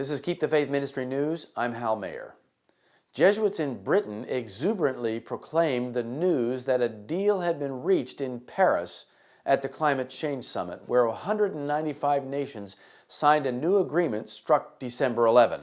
This is Keep the Faith Ministry News. I'm Hal Mayer. Jesuits in Britain exuberantly proclaimed the news that a deal had been reached in Paris at the Climate Change Summit, where 195 nations signed a new agreement struck December 11.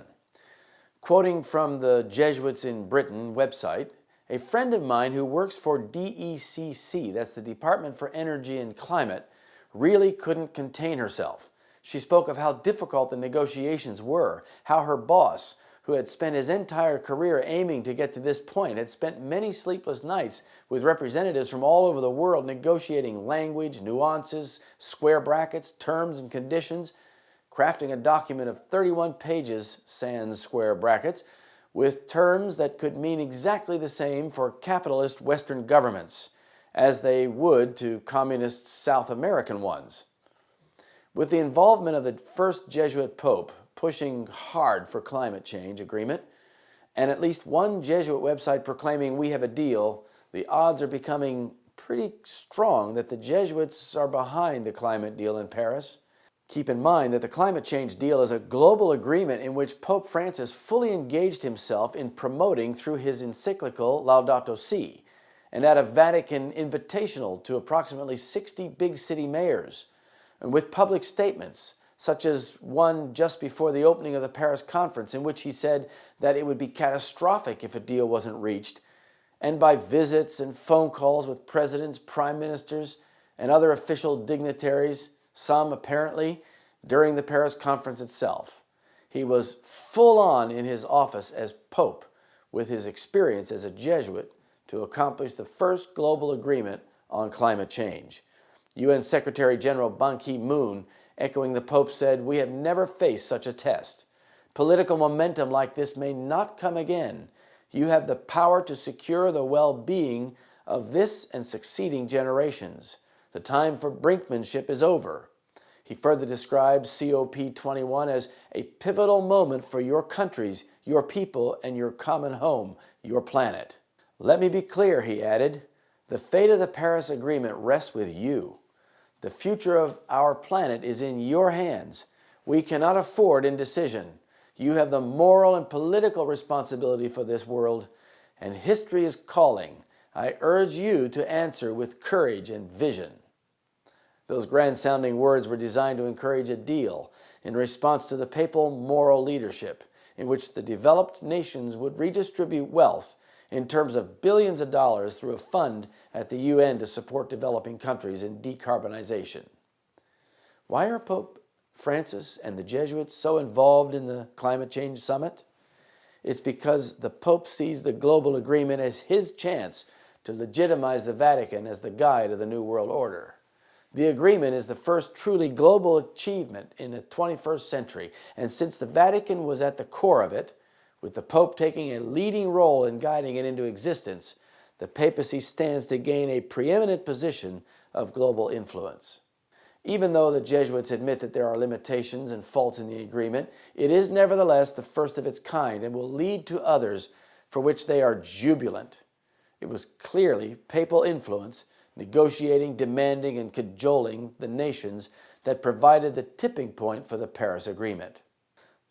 Quoting from the Jesuits in Britain website, a friend of mine who works for DECC, that's the Department for Energy and Climate, really couldn't contain herself. She spoke of how difficult the negotiations were, how her boss, who had spent his entire career aiming to get to this point, had spent many sleepless nights with representatives from all over the world negotiating language, nuances, square brackets, terms and conditions, crafting a document of 31 pages, sans square brackets, with terms that could mean exactly the same for capitalist Western governments as they would to communist South American ones. With the involvement of the first Jesuit Pope pushing hard for climate change agreement, and at least one Jesuit website proclaiming we have a deal, the odds are becoming pretty strong that the Jesuits are behind the climate deal in Paris. Keep in mind that the climate change deal is a global agreement in which Pope Francis fully engaged himself in promoting through his encyclical Laudato Si, and at a Vatican invitational to approximately 60 big city mayors, and with public statements, such as one just before the opening of the Paris conference in which he said that it would be catastrophic if a deal wasn't reached, and by visits and phone calls with presidents, prime ministers, and other official dignitaries, some apparently during the Paris conference itself. He was full on in his office as Pope with his experience as a Jesuit to accomplish the first global agreement on climate change. UN Secretary General Ban Ki-moon, echoing the Pope, said, "We have never faced such a test. Political momentum like this may not come again. You have the power to secure the well-being of this and succeeding generations. The time for brinkmanship is over." He further describes COP21 as a pivotal moment for your countries, your people, and your common home, your planet. "Let me be clear," he added, "the fate of the Paris Agreement rests with you. The future of our planet is in your hands. We cannot afford indecision. You have the moral and political responsibility for this world, and history is calling. I urge you to answer with courage and vision." Those grand-sounding words were designed to encourage a deal in response to the papal moral leadership, in which the developed nations would redistribute wealth in terms of billions of dollars through a fund at the UN to support developing countries in decarbonization. Why are Pope Francis and the Jesuits so involved in the climate change summit? It's because the Pope sees the global agreement as his chance to legitimize the Vatican as the guide of the New World Order. The agreement is the first truly global achievement in the 21st century, and since the Vatican was at the core of it, with the Pope taking a leading role in guiding it into existence, the papacy stands to gain a preeminent position of global influence. Even though the Jesuits admit that there are limitations and faults in the agreement, it is nevertheless the first of its kind and will lead to others for which they are jubilant. It was clearly papal influence, negotiating, demanding, and cajoling the nations that provided the tipping point for the Paris Agreement.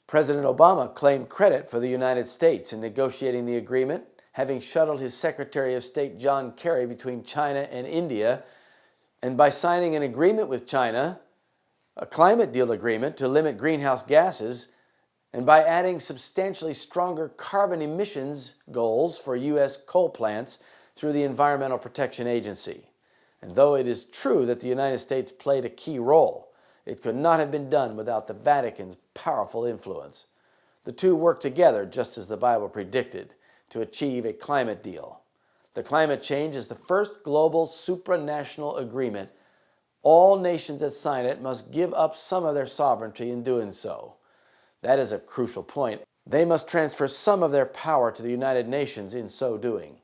President Obama claimed credit for the United States in negotiating the agreement, having shuttled his Secretary of State John Kerry between China and India, and by signing an agreement with China, a climate deal agreement to limit greenhouse gases, and by adding substantially stronger carbon emissions goals for U.S. coal plants through the Environmental Protection Agency. And though it is true that the United States played a key role, it could not have been done without the Vatican's powerful influence. The two worked together, just as the Bible predicted, to achieve a climate deal. The climate change is the first global supranational agreement. All nations that sign it must give up some of their sovereignty in doing so. That is a crucial point. They must transfer some of their power to the United Nations in so doing.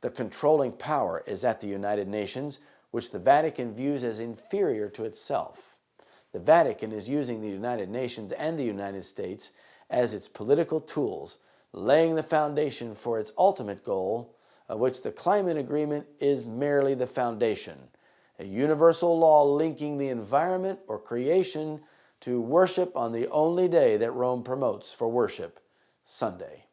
The controlling power is at the United Nations, which the Vatican views as inferior to itself. The Vatican is using the United Nations and the United States as its political tools, laying the foundation for its ultimate goal, of which the climate agreement is merely the foundation, a universal law linking the environment or creation to worship on the only day that Rome promotes for worship, Sunday.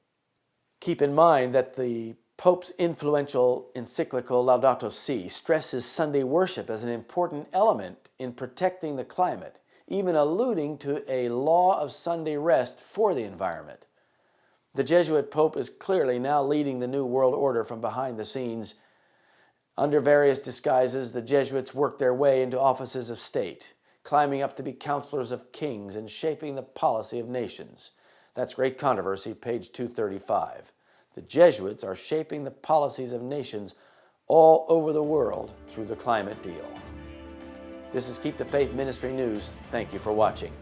Keep in mind that the Pope's influential encyclical Laudato Si stresses Sunday worship as an important element in protecting the climate, even alluding to a law of Sunday rest for the environment. The Jesuit Pope is clearly now leading the New World Order from behind the scenes. Under various disguises, the Jesuits worked their way into offices of state, climbing up to be counselors of kings and shaping the policy of nations. That's Great Controversy, page 235. The Jesuits are shaping the policies of nations all over the world through the climate deal. This is Keep the Faith Ministry News. Thank you for watching.